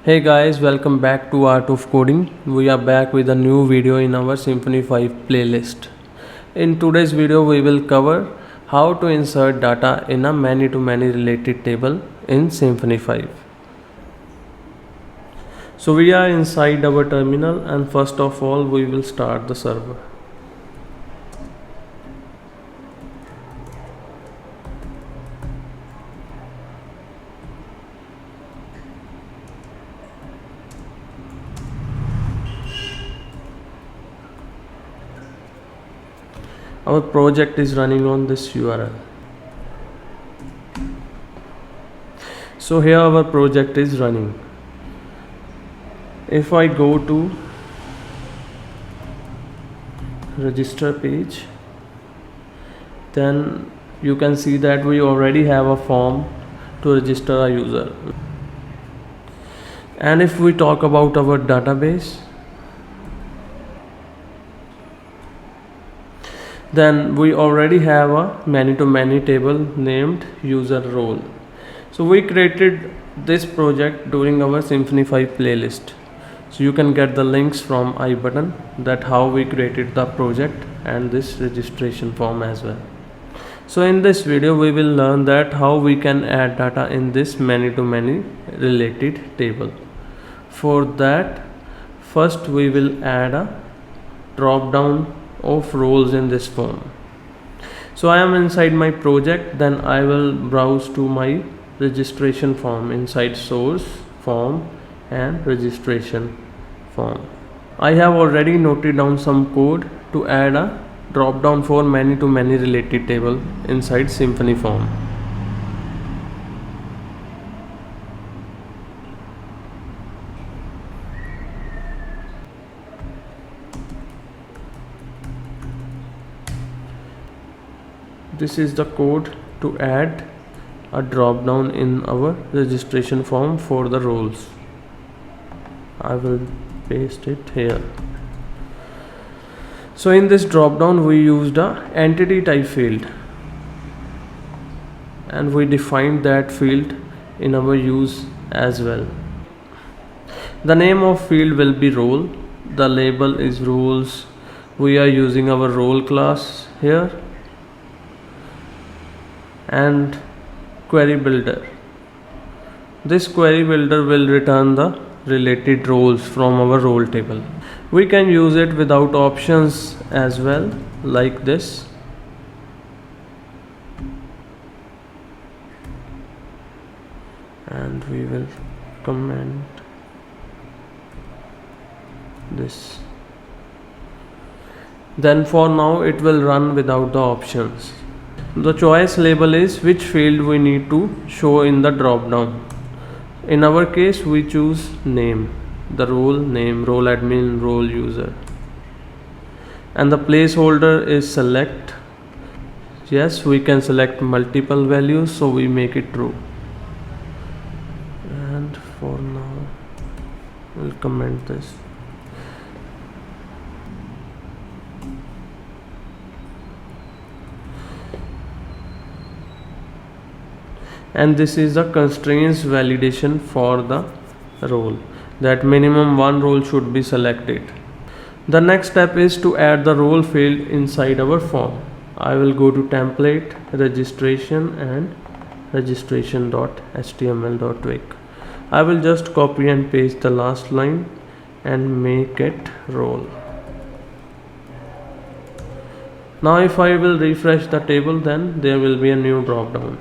Hey guys, welcome back to Art of Coding. We are back with a new video in our Symfony 5 playlist. In today's video, we will cover how to insert data in a many-to-many related table in Symfony 5. So we are inside our terminal, and first of all, we will start the server. Our project is running on this URL. So here our project is running. If I go to register page, then you can see that we already have a form to register a user. And if we talk about our database, then we already have a many-to-many table named user role. So we created this project during our Symfony 5 playlist. So you can get the links from I button that how we created the project and this registration form as well. So in this video we will learn that how we can add data in this many-to-many related table. For that, first we will add a drop down of roles in this form. So I am inside my project, then I will browse to my registration form inside source, form and registration form. I have already noted down some code to add a drop down for many-to-many related table inside Symfony form. This is the code to add a drop down in our registration form for the roles. I will paste it here. So in this drop down we used a entity type field and we defined that field in our use as well. The name of field will be role. The label is roles. We are using our role class here. And query builder. This query builder will return the related roles from our role table. We can use it without options as well, like this. And we will comment this. Then for now it will run without the options. The choice label is which field we need to show in the drop down. In our case we choose name, the role name, role admin, role user. And the placeholder is select. Yes, we can select multiple values, so we make it true. And for now we'll comment this. And this is the constraints validation for the role, that minimum one role should be selected. The next step is to add the role field inside our form. I will go to template, registration and registration.html.twig. I will just copy and paste the last line and make it role. Now if I will refresh the table, then there will be a new drop down.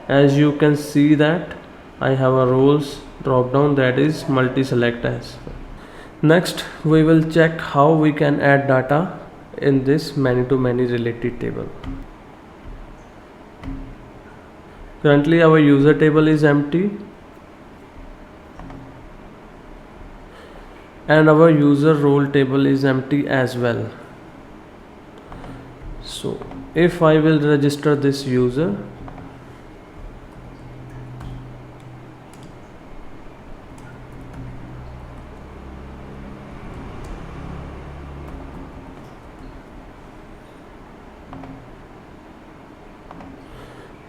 As you can see that I have a roles drop down that is multi-select as well. Next we will check how we can add data in this many-to-many related table. Currently our user table is empty and our user role table is empty as well. So if I will register this user,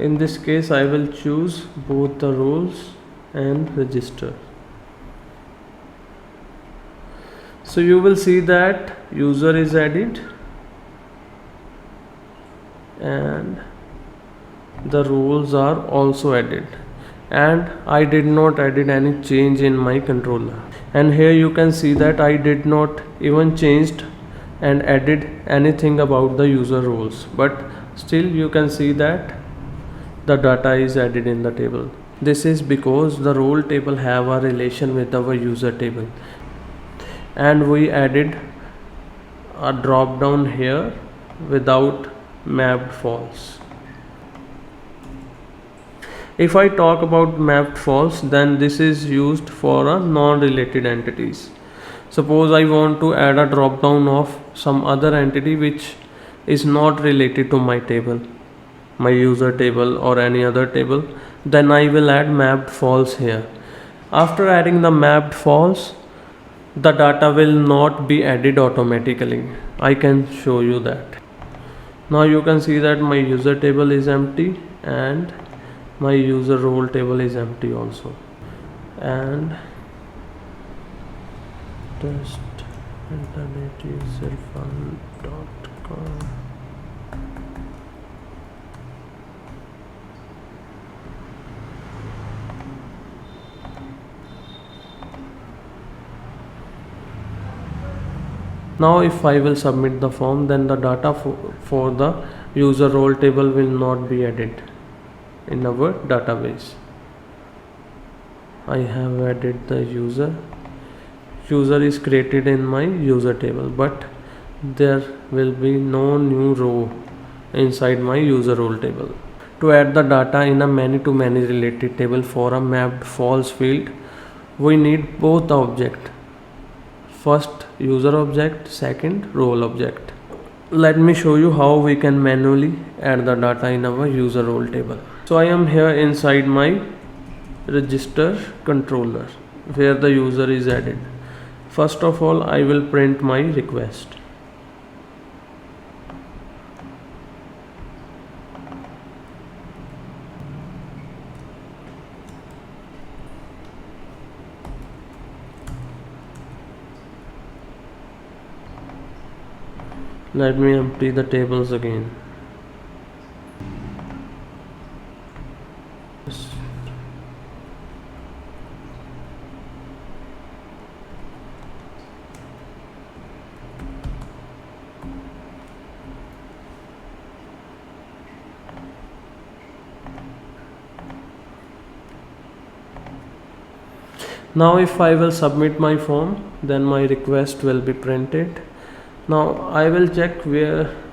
in this case I will choose both the roles and register. So you will see that user is added and the roles are also added, and I did not added any change in my controller. And here you can see that I did not even changed and added anything about the user roles, but still you can see that the data is added in the table. This is because the role table have a relation with our user table, and we added a drop down here without mapped false. If I talk about mapped false, then this is used for a non-related entities. Suppose I want to add a drop down of some other entity which is not related to my table, my user table or any other table, then I will add mapped false here. After adding the mapped false, the data will not be added automatically. I can show you that. Now you can see that my user table is empty and my user role table is empty also. And test internetuserfun.com. Now if I will submit the form, then the data for the user role table will not be added in our database. I have added the user. User is created in my user table, but there will be no new row inside my user role table. To add the data in a many-to-many related table for a mapped false field, we need both the object. First user object, second role object. Let me show you how we can manually add the data in our user role table. So I am here inside my register controller where the user is added. First of all, I will print my request. Let me empty the tables again. Now if I will submit my form, then my request will be printed. Now I will check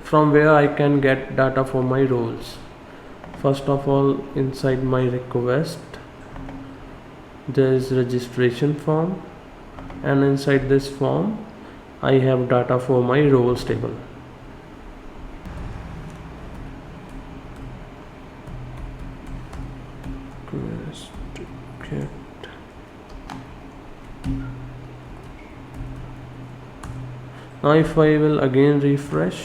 from where I can get data for my roles. First of all, inside my request there is registration form, and inside this form I have data for my roles table. Now if I will again refresh,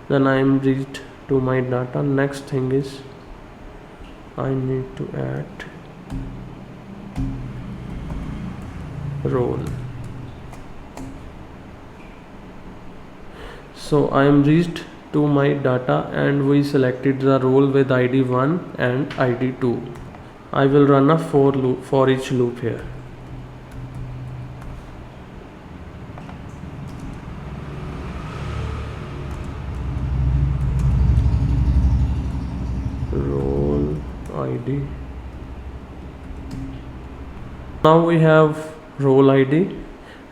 then I am reached to my data. Next thing is I need to add role. So I am reached to my data and we selected the role with ID 1 and ID 2. I will run a for each loop here. Role ID. Now we have role ID,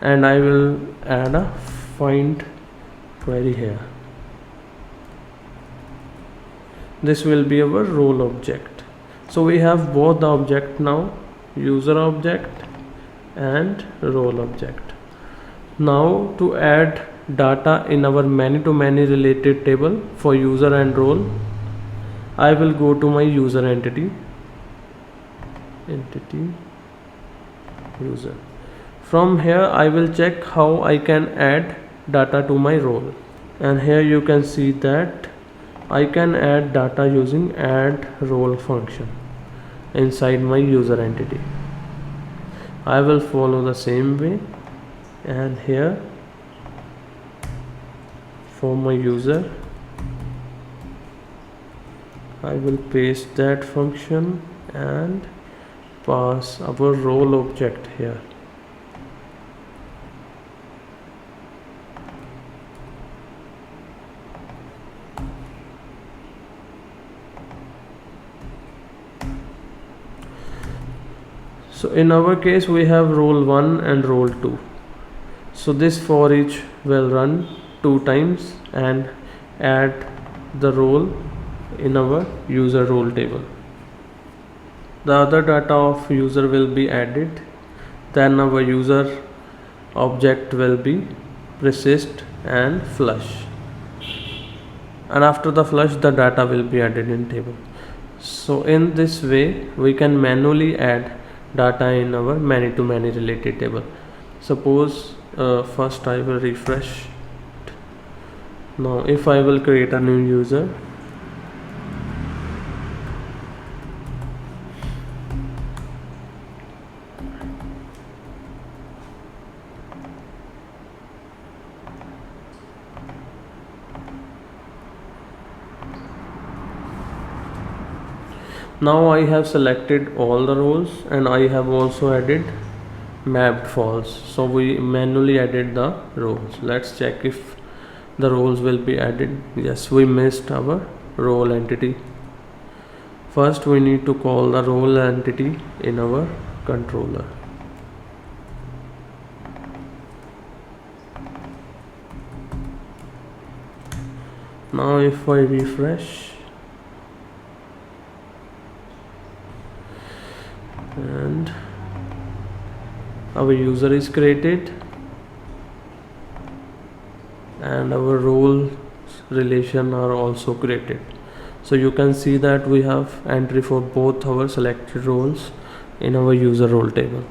and I will add a find query here. This will be our role object. So we have both the object now, user object and role object. Now to add data in our many-to-many related table for user and role, I will go to my user entity user. From here I will check how I can add data to my role, and here you can see that I can add data using add role function. inside my user entity. I will follow the same way, and here for my user I will paste that function and pass our role object here. So in our case we have role 1 and role 2. So this for each will run 2 times and add the role in our user role table. The other data of user will be added, then our user object will be persist and flush, and after the flush the data will be added in table. So in this way we can manually add data in our many to many related table. Suppose first I will refresh. Now if I will create a new user, now I have selected all the roles and I have also added mapped false. So we manually added the roles. Let's check if the roles will be added. Yes, we missed our role entity. First we need to call the role entity in our controller. Now if I refresh, and our user is created and our roles relation are also created. So you can see that we have entry for both our selected roles in our user role table.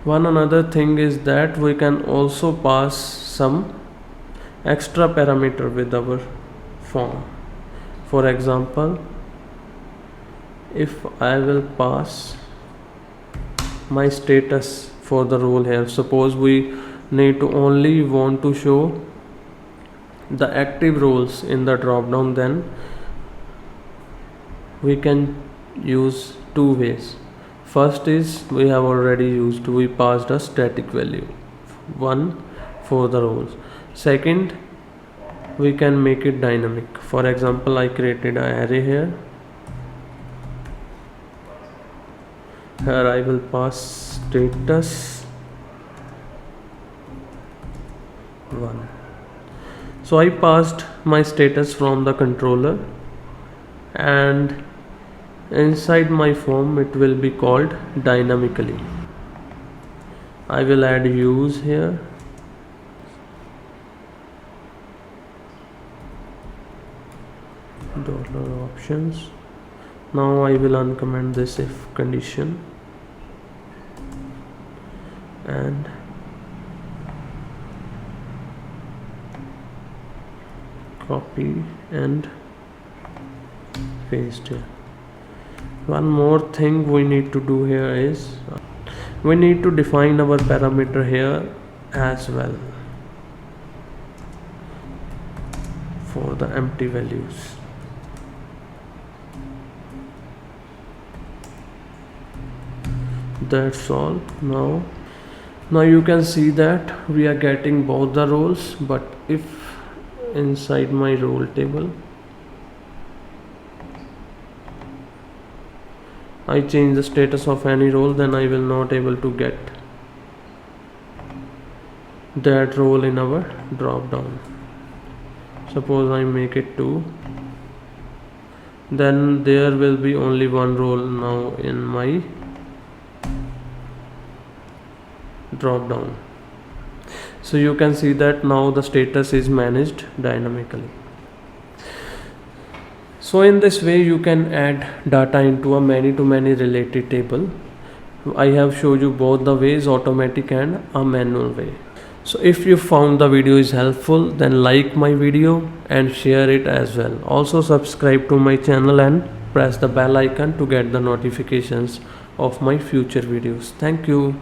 One another thing is that we can also pass some extra parameter with our form. For example, if I will pass my status for the role here, suppose we need to only want to show the active roles in the drop down, then we can use 2 ways. First is we have already used, we passed a static value 1 for the roles. Second, we can make it dynamic. For example, I created an array here. Here I will pass status 1. So I passed my status from the controller, and inside my form it will be called dynamically. I will add use here. $options. Now I will uncomment this if condition and copy and paste here. One more thing we need to do here is we need to define our parameter here as well for the empty values. That's all. Now you can see that we are getting both the roles, but if inside my role table I change the status of any role, then I will not able to get that role in our drop down. Suppose I make it 2, then there will be only one role now in my drop down. So you can see that now the status is managed dynamically. So in this way you can add data into a many to many related table. I have showed you both the ways, automatic and a manual way. So if you found the video is helpful, then like my video and share it as well. Also subscribe to my channel and press the bell icon to get the notifications of my future videos. Thank you.